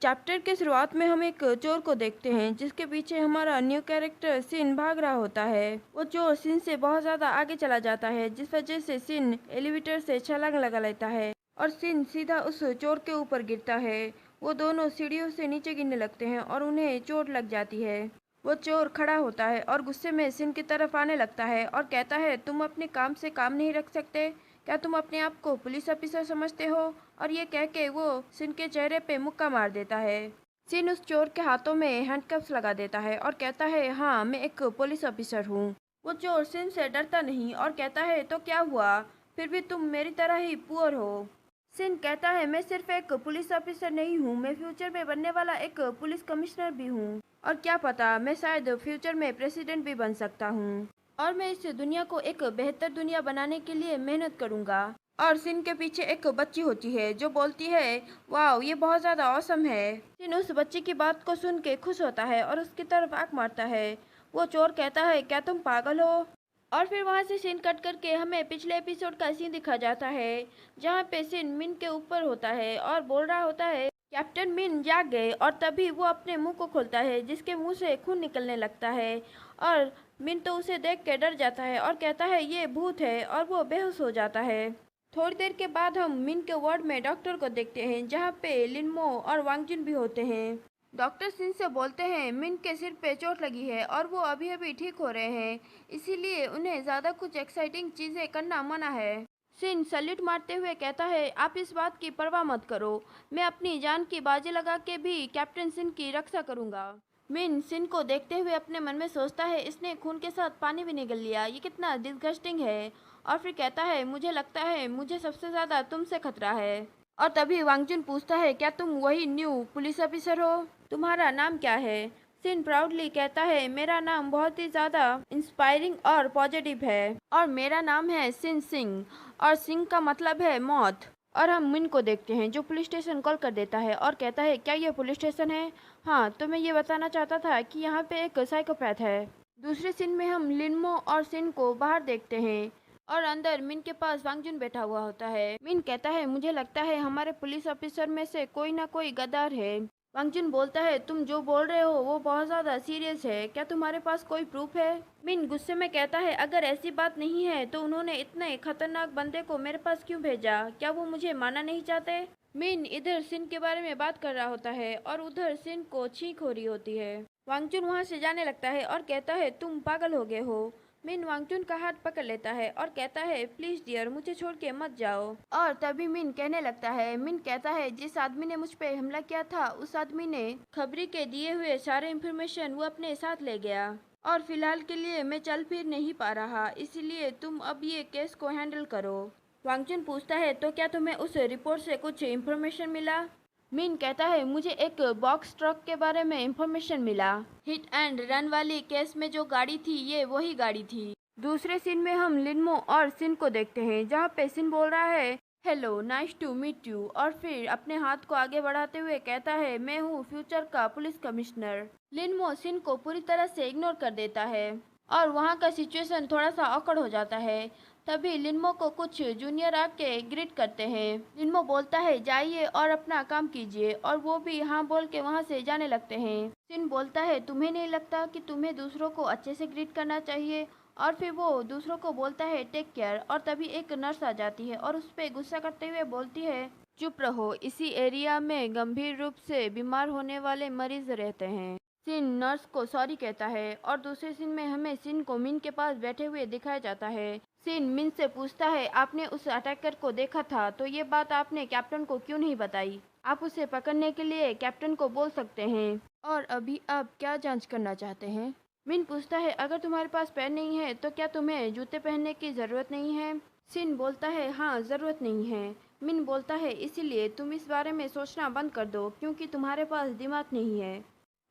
Chapter के शुरुआत में हम एक चोर को देखते हैं जिसके पीछे हमारा न्यू कैरेक्टर सिन भाग रहा होता है। वो चोर सिन से बहुत ज़्यादा आगे चला जाता है जिस वजह से सिन एलिवेटर से छलांग लगा लेता है और सिन सीधा उस चोर के ऊपर गिरता है। वो दोनों सीढ़ियों से नीचे गिरने लगते हैं और उन्हें चोट लग जाती है। वो चोर खड़ा होता है और गुस्से में सिन की तरफ आने लगता है और कहता है, तुम अपने काम से काम नहीं रख सकते? क्या तुम अपने आप को पुलिस ऑफिसर समझते हो? और ये कह के वो सिन के चेहरे पे मुक्का मार देता है। सिन उस चोर के हाथों में हैंडकफ्स लगा देता है और कहता है, हाँ मैं एक पुलिस ऑफिसर हूँ। वो चोर सिन से डरता नहीं और कहता है, तो क्या हुआ, फिर भी तुम मेरी तरह ही पुअर हो। सिन कहता है, मैं सिर्फ एक पुलिस ऑफिसर नहीं हूँ, मैं फ्यूचर में बनने वाला एक पुलिस कमिश्नर भी हूँ। और क्या पता, मैं शायद फ्यूचर में प्रेसिडेंट भी बन सकता हूँ। और मैं इस दुनिया को एक बेहतर दुनिया बनाने के लिए मेहनत करूंगा। और सिन के पीछे एक बच्ची होती है जो बोलती है, वाह ये बहुत ज़्यादा औसम है। सिन उस बच्ची की बात को सुन के खुश होता है और उसकी तरफ आंख मारता है। वो चोर कहता है, क्या तुम पागल हो? और फिर वहां से सीन कट करके हमें पिछले एपिसोड का सीन दिखा जाता है जहाँ पे सिन मिन के ऊपर होता है और बोल रहा होता है, कैप्टन मिन जाग गए। और तभी वो अपने मुंह को खोलता है जिसके मुंह से खून निकलने लगता है और मिन तो उसे देख के डर जाता है और कहता है ये भूत है और वो बेहोश हो जाता है। थोड़ी देर के बाद हम मिन के वार्ड में डॉक्टर को देखते हैं जहाँ पे लिनमो और वांगजुन भी होते हैं। डॉक्टर सिन से बोलते हैं मिन के सिर पे चोट लगी है और वो अभी अभी ठीक हो रहे हैं, इसीलिए उन्हें ज़्यादा कुछ एक्साइटिंग चीज़ें करना मना है। सिन सल्यूट मारते हुए कहता है, आप इस बात की परवाह मत करो, मैं अपनी जान की बाजी लगा के भी कैप्टन सिन की रक्षा करूंगा। मिन सिन को देखते हुए अपने मन में सोचता है, इसने खून के साथ पानी भी निगल लिया, ये कितना डिस्गस्टिंग है। और फिर कहता है, मुझे लगता है मुझे सबसे ज़्यादा तुमसे खतरा है। और तभी वांगजुन पूछता है, क्या तुम वही न्यू पुलिस ऑफिसर हो? तुम्हारा नाम क्या है? सिन प्राउडली कहता है, मेरा नाम बहुत ही ज़्यादा इंस्पायरिंग और पॉजिटिव है और मेरा नाम है सिन सिंह और सिंह का मतलब है मौत। और हम मिन को देखते हैं जो पुलिस स्टेशन कॉल कर देता है और कहता है, क्या ये पुलिस स्टेशन है? हाँ, तो मैं ये बताना चाहता था कि यहाँ पे एक साइकोपैथ है। दूसरे सीन में हम लिनमो और सिन को बाहर देखते हैं और अंदर मिन के पास वांगजुन बैठा हुआ होता है। मिन कहता है, मुझे लगता है हमारे पुलिस ऑफिसर में से कोई ना कोई गद्दार है। वांगजुन बोलता है, तुम जो बोल रहे हो वो बहुत ज़्यादा सीरियस है, क्या तुम्हारे पास कोई प्रूफ है? मिन गुस्से में कहता है, अगर ऐसी बात नहीं है तो उन्होंने इतने खतरनाक बंदे को मेरे पास क्यों भेजा? क्या वो मुझे मारना नहीं चाहते? मिन इधर सिन के बारे में बात कर रहा होता है और उधर सिन को छींक हो रही होती है। वांगजुन वहां से जाने लगता है और कहता है, तुम पागल हो गए हो। मिन वांगजुन का हाथ पकड़ लेता है और कहता है, प्लीज डियर, मुझे छोड़ के मत जाओ। और तभी मिन कहने लगता है, मिन कहता है, जिस आदमी ने मुझ पे हमला किया था उस आदमी ने खबरी के दिए हुए सारे इंफॉर्मेशन वो अपने साथ ले गया और फिलहाल के लिए मैं चल फिर नहीं पा रहा, इसीलिए तुम अब ये केस को हैंडल करो। वांगजुन पूछता है, तो क्या तुम्हें उस रिपोर्ट से कुछ इंफॉर्मेशन मिला? मिन कहता है, मुझे एक बॉक्स ट्रक के बारे में इंफॉर्मेशन मिला। हिट एंड रन वाली केस में जो गाड़ी थी ये वही गाड़ी थी। दूसरे सीन में हम लिनमो और सिन को देखते हैं जहाँ पे सिन बोल रहा है, hello nice to meet you, और फिर अपने हाथ को आगे बढ़ाते हुए कहता है, मैं हूँ फ्यूचर का पुलिस कमिश्नर। लिनमो सिन को पूरी तरह से इग्नोर कर देता है और वहाँ का सिचुएशन थोड़ा सा ऑकवर्ड हो जाता है। तभी लिनमो को कुछ जूनियर आके ग्रीट करते हैं। लिनमो बोलता है, जाइए और अपना काम कीजिए, और वो भी हाँ बोल के वहाँ से जाने लगते हैं। सिन बोलता है, तुम्हें नहीं लगता कि तुम्हें दूसरों को अच्छे से ग्रीट करना चाहिए? और फिर वो दूसरों को बोलता है, टेक केयर। और तभी एक नर्स आ जाती है और उस पर गुस्सा करते हुए बोलती है, चुप रहो, इसी एरिया में गंभीर रूप से बीमार होने वाले मरीज रहते हैं। सिन नर्स को सॉरी कहता है और दूसरे सीन में हमें सिन को मिन के पास बैठे हुए दिखाया जाता है। सिन मिन से पूछता है, आपने उस अटैकर को देखा था, तो ये बात आपने कैप्टन को क्यों नहीं बताई? आप उसे पकड़ने के लिए कैप्टन को बोल सकते हैं। और अभी आप क्या जांच करना चाहते हैं? मिन पूछता है, अगर तुम्हारे पास पैर नहीं है तो क्या तुम्हें जूते पहनने की ज़रूरत नहीं है? सिन बोलता है, हाँ ज़रूरत नहीं है। मिन बोलता है, इसीलिए तुम इस बारे में सोचना बंद कर दो क्योंकि तुम्हारे पास दिमाग नहीं है।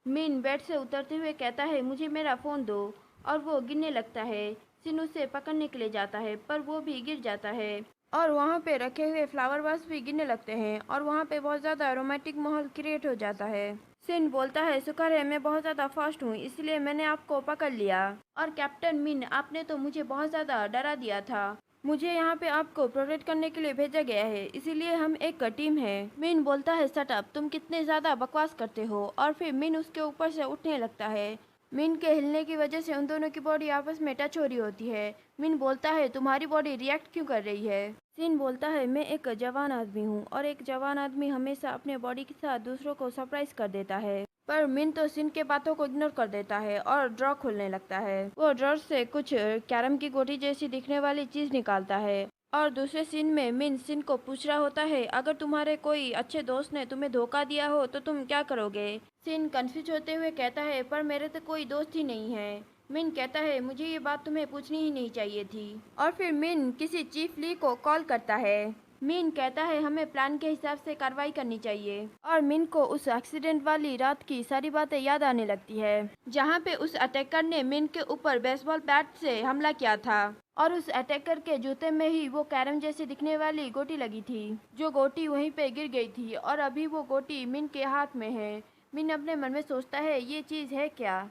मिन बेड से उतरते हुए कहता है, मुझे मेरा फ़ोन दो, और वो गिरने लगता है। सिन उसे पकड़ने के लिए जाता है पर वो भी गिर जाता है और वहाँ पे रखे हुए फ्लावर वास भी गिरने लगते हैं और वहाँ पे बहुत ज़्यादा रोमांटिक माहौल क्रिएट हो जाता है। सिन बोलता है, शुक्र है मैं बहुत ज़्यादा फास्ट हूँ इसलिए मैंने आपको पकड़ लिया। और कैप्टन मिन, आपने तो मुझे बहुत ज़्यादा डरा दिया था। मुझे यहाँ पे आपको प्रोटेक्ट करने के लिए भेजा गया है, इसीलिए हम एक टीम है। मिन बोलता है, शट अप, तुम कितने ज्यादा बकवास करते हो। और फिर मिन उसके ऊपर से उठने लगता है। मिन के हिलने की वजह से उन दोनों की बॉडी आपस में टच हो रही होती है। मिन बोलता है, तुम्हारी बॉडी रिएक्ट क्यों कर रही है। सिन बोलता है, मैं एक जवान आदमी हूँ और एक जवान आदमी हमेशा अपने बॉडी के साथ दूसरों को सरप्राइज कर देता है। पर मिन तो सिन के बातों को इग्नोर कर देता है और ड्रॉ खोलने लगता है। वो ड्रॉ से कुछ कैरम की गोटी जैसी दिखने वाली चीज निकालता है। और दूसरे सीन में मिन सिन को पूछ रहा होता है, अगर तुम्हारे कोई अच्छे दोस्त ने तुम्हें धोखा दिया हो तो तुम क्या करोगे। सिन कंफ्यूज होते हुए कहता है, पर मेरे तो कोई दोस्त ही नहीं है। मिन कहता है, मुझे ये बात तुम्हें पूछनी ही नहीं चाहिए थी। और फिर मिन किसी चीफ ली को कॉल करता है। मिन कहता है, हमें प्लान के हिसाब से कार्रवाई करनी चाहिए। और मिन को उस एक्सीडेंट वाली रात की सारी बातें याद आने लगती है, जहाँ पे उस अटैकर ने मिन के ऊपर बेसबॉल बैट से हमला किया था। और उस अटैकर के जूते में ही वो कैरम जैसी दिखने वाली गोटी लगी थी, जो गोटी वहीं पे गिर गई थी और अभी वो गोटी मिन के हाथ में है। मिन अपने मन में सोचता है, ये चीज है क्या।